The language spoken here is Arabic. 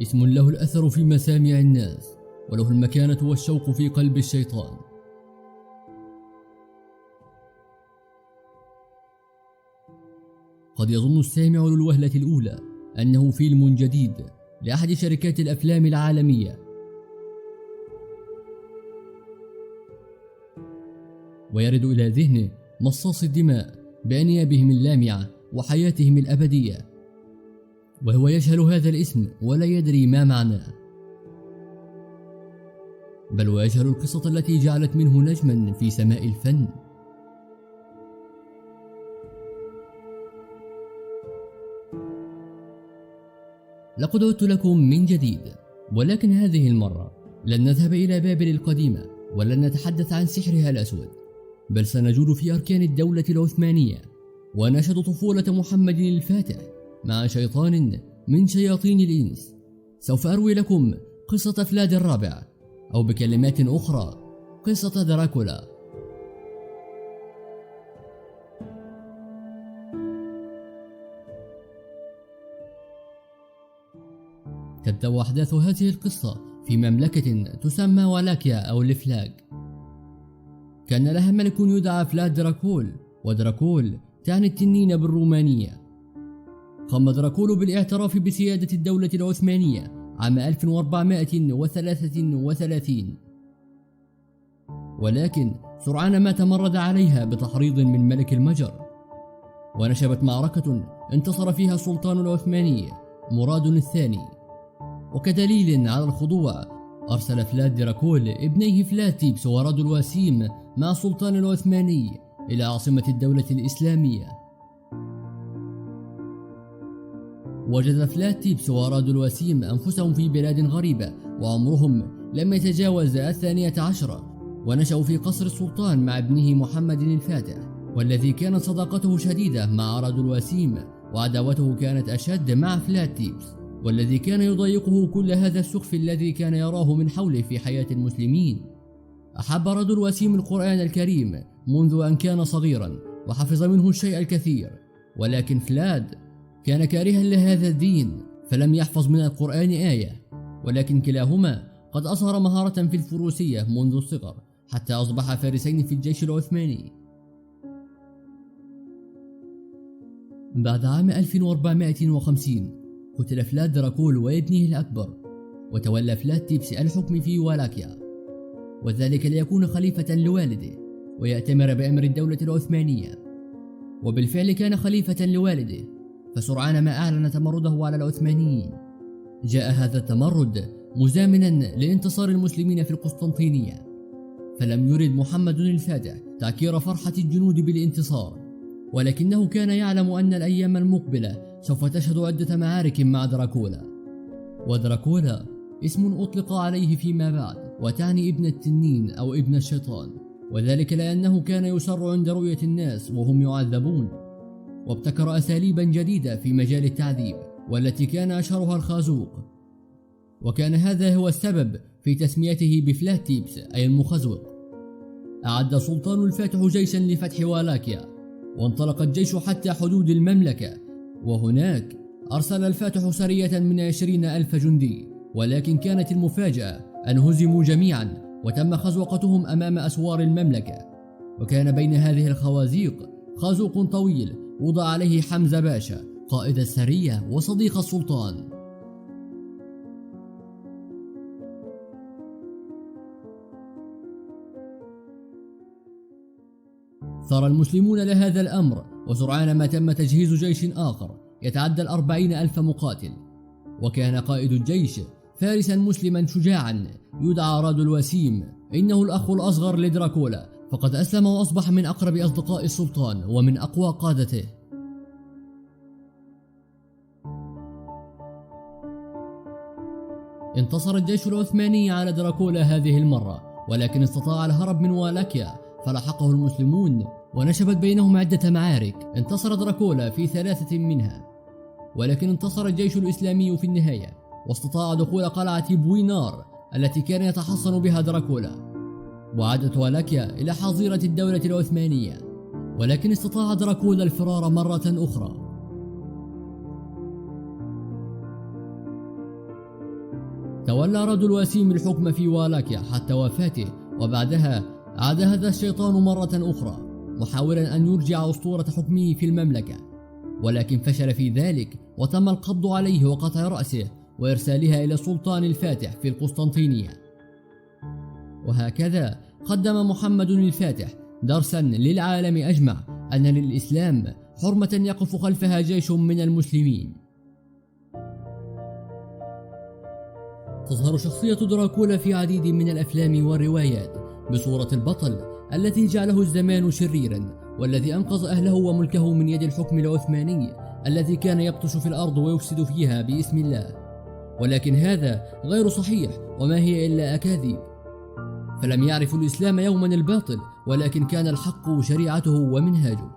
اسم له الأثر في مسامع الناس، وله المكانة والشوق في قلب الشيطان. قد يظن السامع للوهلة الأولى أنه فيلم جديد لأحد شركات الأفلام العالمية، ويرد إلى ذهنه مصاص الدماء بأنيابهم اللامعة وحياتهم الأبدية، وهو يجهل هذا الاسم ولا يدري ما معناه، بل ويجهل القصة التي جعلت منه نجما في سماء الفن. لقد عدت لكم من جديد، ولكن هذه المرة لن نذهب إلى بابل القديمة ولن نتحدث عن سحرها الأسود، بل سنجول في أركان الدولة العثمانية ونشهد طفولة محمد الفاتح مع شيطان من شياطين الإنس. سوف أروي لكم قصة فلاد الرابع، أو بكلمات أخرى قصة دراكولا. تبدأ أحداث هذه القصة في مملكة تسمى ولاكيا أو الفلاج. كان لها ملك يدعى فلاد دراكول، ودراكول تعني التنين بالرومانية. قام دراكول بالاعتراف بسيادة الدولة العثمانية عام 1433، ولكن سرعان ما تمرد عليها بتحريض من ملك المجر، ونشبت معركة انتصر فيها السلطان العثماني مراد الثاني. وكدليل على الخضوع أرسل فلاد دراكول ابنيه فلاد تيبس وراد الوسيم مع السلطان العثماني إلى عاصمة الدولة الإسلامية. وجد فلاد تيبس وراد الوسيم أنفسهم في بلاد غريبة وعمرهم لم يتجاوز 12، ونشأوا في قصر السلطان مع ابنه محمد الفاتح، والذي كانت صداقته شديدة مع راد الوسيم وعداوته كانت أشد مع فلاد تيبس، والذي كان يضايقه كل هذا السخف الذي كان يراه من حوله في حياة المسلمين. أحب راد الوسيم القرآن الكريم منذ أن كان صغيرا وحفظ منه الشيء الكثير، ولكن فلاد كان كارها لهذا الدين فلم يحفظ من القرآن آية، ولكن كلاهما قد أظهر مهارة في الفروسية منذ الصغر حتى أصبح فارسين في الجيش العثماني. بعد عام 1450 قتل فلاد دراكول وابنه الأكبر، وتولى فلاد تيبس الحكم في ولاكيا، وذلك ليكون خليفة لوالده ويأتمر بأمر الدولة العثمانية. وبالفعل كان خليفة لوالده، فسرعان ما أعلن تمرده على العثمانيين. جاء هذا التمرد مزامنا لانتصار المسلمين في القسطنطينية، فلم يرد محمد الفاتح تعكير فرحة الجنود بالانتصار، ولكنه كان يعلم أن الأيام المقبلة سوف تشهد عدة معارك مع دراكولا. ودراكولا اسم أطلق عليه فيما بعد، وتعني ابن التنين أو ابن الشيطان، وذلك لأنه كان يسر عند رؤية الناس وهم يعذبون، وابتكر أساليبا جديدة في مجال التعذيب، والتي كان أشهرها الخازوق. وكان هذا هو السبب في تسميته بفلاد تيبس أي المخزوق. أعد السلطان الفاتح جيشا لفتح ولاكيا، وانطلق الجيش حتى حدود المملكة، وهناك أرسل الفاتح سرية من 20,000 جندي، ولكن كانت المفاجأة أن هزموا جميعا وتم خزوقتهم أمام أسوار المملكة. وكان بين هذه الخوازيق خازوق طويل وضع عليه حمزة باشا قائد السرية وصديق السلطان. ثار المسلمون لهذا الأمر، وسرعان ما تم تجهيز جيش آخر يتعدى 40,000 مقاتل، وكان قائد الجيش فارسا مسلما شجاعا يدعى راد الوسيم، إنه الأخ الأصغر لدراكولا، فقد أسلم وأصبح من أقرب أصدقاء السلطان ومن أقوى قادته. انتصر الجيش العثماني على دراكولا هذه المرة، ولكن استطاع الهرب من ولاكيا فلحقه المسلمون ونشبت بينهم عدة معارك انتصر دراكولا في 3 منها، ولكن انتصر الجيش الإسلامي في النهاية واستطاع دخول قلعة بوينار التي كان يتحصن بها دراكولا، وعادت ولاكيا إلى حظيرة الدولة العثمانية، ولكن استطاع دراكولا الفرار مرة أخرى. وتولى رجل وسيم الحكم في والاكيا حتى وفاته، وبعدها عاد هذا الشيطان مرة أخرى محاولا أن يرجع أسطورة حكمه في المملكة، ولكن فشل في ذلك وتم القبض عليه وقطع رأسه وإرسالها إلى السلطان الفاتح في القسطنطينية. وهكذا قدم محمد الفاتح درسا للعالم أجمع أن للإسلام حرمة يقف خلفها جيش من المسلمين. تظهر شخصية دراكولا في عديد من الأفلام والروايات بصورة البطل الذي جعله الزمان شريرا، والذي أنقذ أهله وملكه من يد الحكم العثماني الذي كان يبطش في الأرض ويفسد فيها باسم الله. ولكن هذا غير صحيح، وما هي إلا أكاذيب، فلم يعرف الإسلام يوما الباطل، ولكن كان الحق شريعته ومنهاجه.